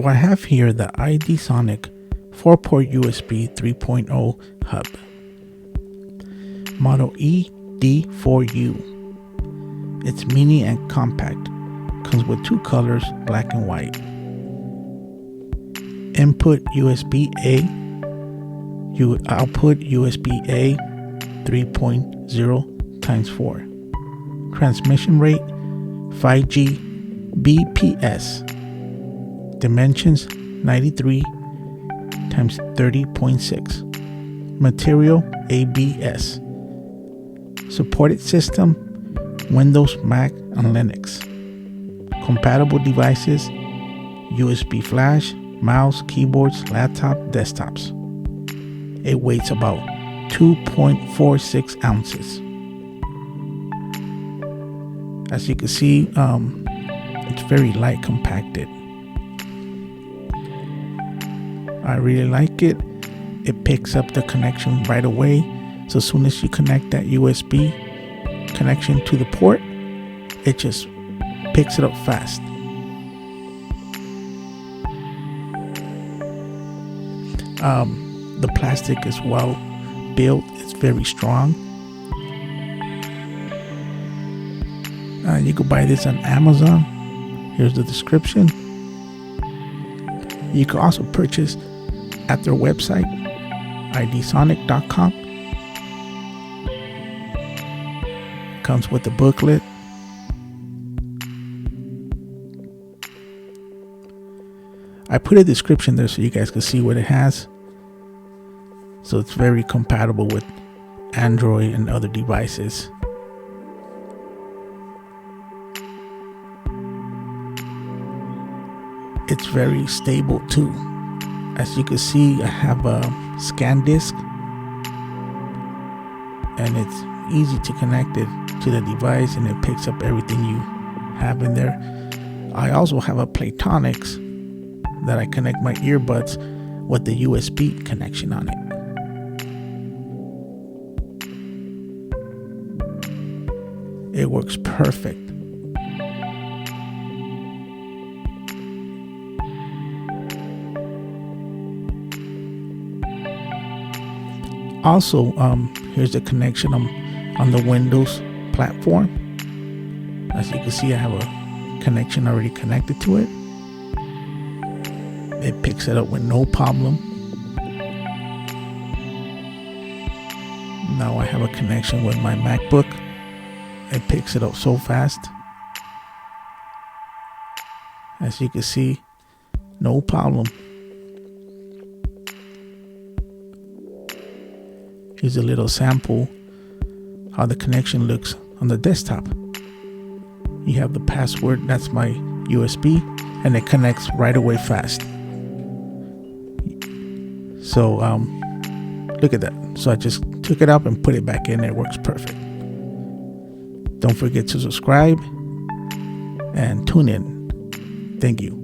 So I have here the iDSOniX 4-port USB 3.0 hub, model ED4U. It's mini and compact, comes with two colors, black and white. Input USB-A, output USB-A 3.0 times 4. Transmission rate 5G bps. Dimensions 93 times 30.6. Material ABS. Supported system Windows, Mac, and Linux. Compatible devices USB flash, mouse, keyboards, laptop, desktops. It weighs about 2.46 ounces. As you can see, it's very light compacted. I really like it. It picks up the connection right away. So as soon as you connect that USB connection to the port, it just picks it up fast. The plastic is well built. It's very strong. You can buy this on Amazon. Here's the description. You can also purchase at their website, iDSOniX.com. Comes with a booklet. I put a description there so you guys can see what it has. So it's very compatible with Android and other devices. It's very stable too. As you can see, I have a scan disk, and it's easy to connect it to the device, and it picks up everything you have in there. I also have a Platonix that I connect my earbuds with the USB connection on it. It works perfect. Also, here's the connection on the Windows platform. As you can see, I have a connection already connected to it. It picks it up with no problem. Now I have a connection with my MacBook. It picks it up so fast. As you can see, no problem. Here's a little sample how the connection looks on the desktop. You have the password, that's my USB, and it connects right away fast. So look at that. So I just took it up and put it back in. It works perfect. Don't forget to subscribe and tune in. Thank you.